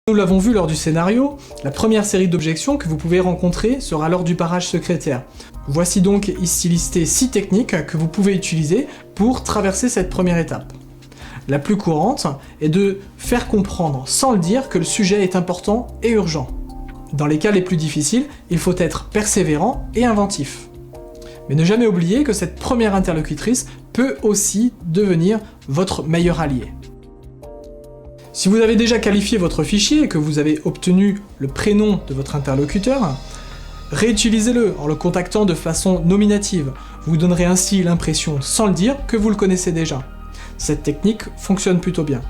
Nous l'avons vu lors du scénario, la première série d'objections que vous pouvez rencontrer sera lors du barrage secrétaire. Voici donc ici listées 6 techniques que vous pouvez utiliser pour traverser cette première étape. La plus courante est de faire comprendre sans le dire que le sujet est important et urgent. Dans les cas les plus difficiles, il faut être persévérant et inventif. Mais ne jamais oublier que cette première interlocutrice peut aussi devenir votre meilleur allié. Si vous avez déjà qualifié votre fichier et que vous avez obtenu le prénom de votre interlocuteur, réutilisez-le en le contactant de façon nominative. Vous donnerez ainsi l'impression, sans le dire, que vous le connaissez déjà. Cette technique fonctionne plutôt bien.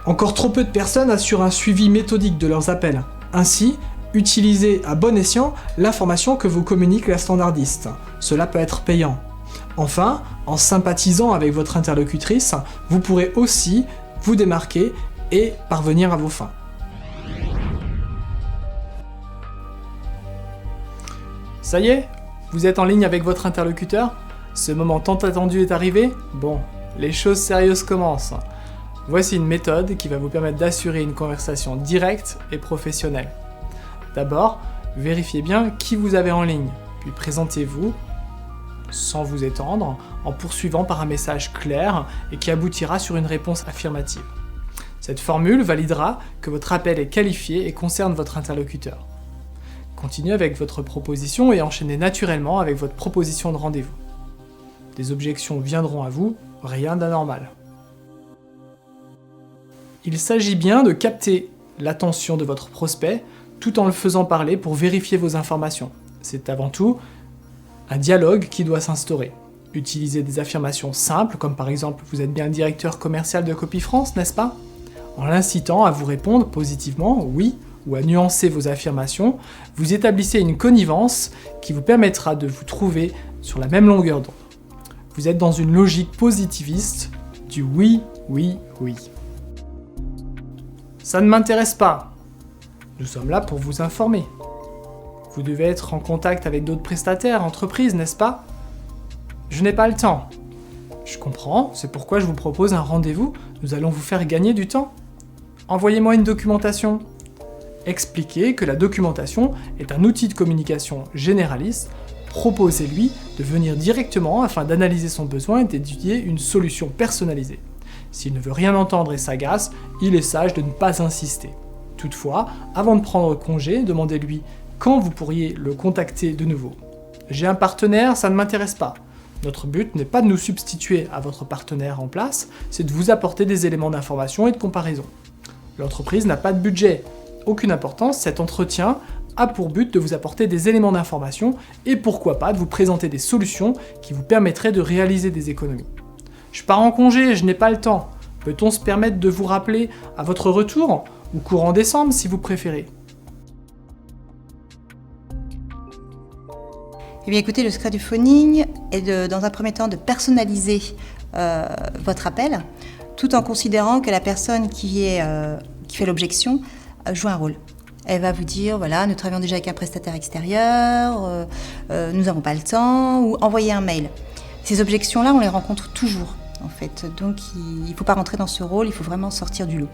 Encore trop peu de personnes assurent un suivi méthodique de leurs appels. Ainsi, utilisez à bon escient l'information que vous communique la standardiste. Cela peut être payant. Enfin, en sympathisant avec votre interlocutrice, vous pourrez aussi vous démarquer et parvenir à vos fins. Ça y est, vous êtes en ligne avec votre interlocuteur? Ce moment tant attendu est arrivé? Bon, les choses sérieuses commencent. Voici une méthode qui va vous permettre d'assurer une conversation directe et professionnelle. D'abord, vérifiez bien qui vous avez en ligne, puis présentez-vous sans vous étendre, en poursuivant par un message clair et qui aboutira sur une réponse affirmative. Cette formule validera que votre appel est qualifié et concerne votre interlocuteur. Continuez avec votre proposition et enchaînez naturellement avec votre proposition de rendez-vous. Des objections viendront à vous, rien d'anormal. Il s'agit bien de capter l'attention de votre prospect tout en le faisant parler pour vérifier vos informations. C'est avant tout un dialogue qui doit s'instaurer. Utilisez des affirmations simples, comme par exemple « Vous êtes bien directeur commercial de Copifrance, n'est-ce pas ?» En l'incitant à vous répondre positivement « oui » ou à nuancer vos affirmations, vous établissez une connivence qui vous permettra de vous trouver sur la même longueur d'onde. Vous êtes dans une logique positiviste du « oui, oui, oui ». Ça ne m'intéresse pas. Nous sommes là pour vous informer. Vous devez être en contact avec d'autres prestataires, entreprises, n'est-ce pas? Je n'ai pas le temps. Je comprends, c'est pourquoi je vous propose un rendez-vous, nous allons vous faire gagner du temps. Envoyez-moi une documentation. Expliquez que la documentation est un outil de communication généraliste, proposez-lui de venir directement afin d'analyser son besoin et d'étudier une solution personnalisée. S'il ne veut rien entendre et s'agace, il est sage de ne pas insister. Toutefois, avant de prendre congé, demandez-lui quand vous pourriez le contacter de nouveau. J'ai un partenaire, ça ne m'intéresse pas. Notre but n'est pas de nous substituer à votre partenaire en place, c'est de vous apporter des éléments d'information et de comparaison. L'entreprise n'a pas de budget. Aucune importance, cet entretien a pour but de vous apporter des éléments d'information et pourquoi pas de vous présenter des solutions qui vous permettraient de réaliser des économies. Je pars en congé, je n'ai pas le temps. Peut-on se permettre de vous rappeler à votre retour ou courant décembre si vous préférez? Eh bien écoutez, le secret du phoning est dans un premier temps de personnaliser votre appel, tout en considérant que la personne qui fait l'objection joue un rôle. Elle va vous dire, voilà, nous travaillons déjà avec un prestataire extérieur, nous n'avons pas le temps, ou envoyer un mail. Ces objections-là, on les rencontre toujours, en fait. Donc il ne faut pas rentrer dans ce rôle, il faut vraiment sortir du lot.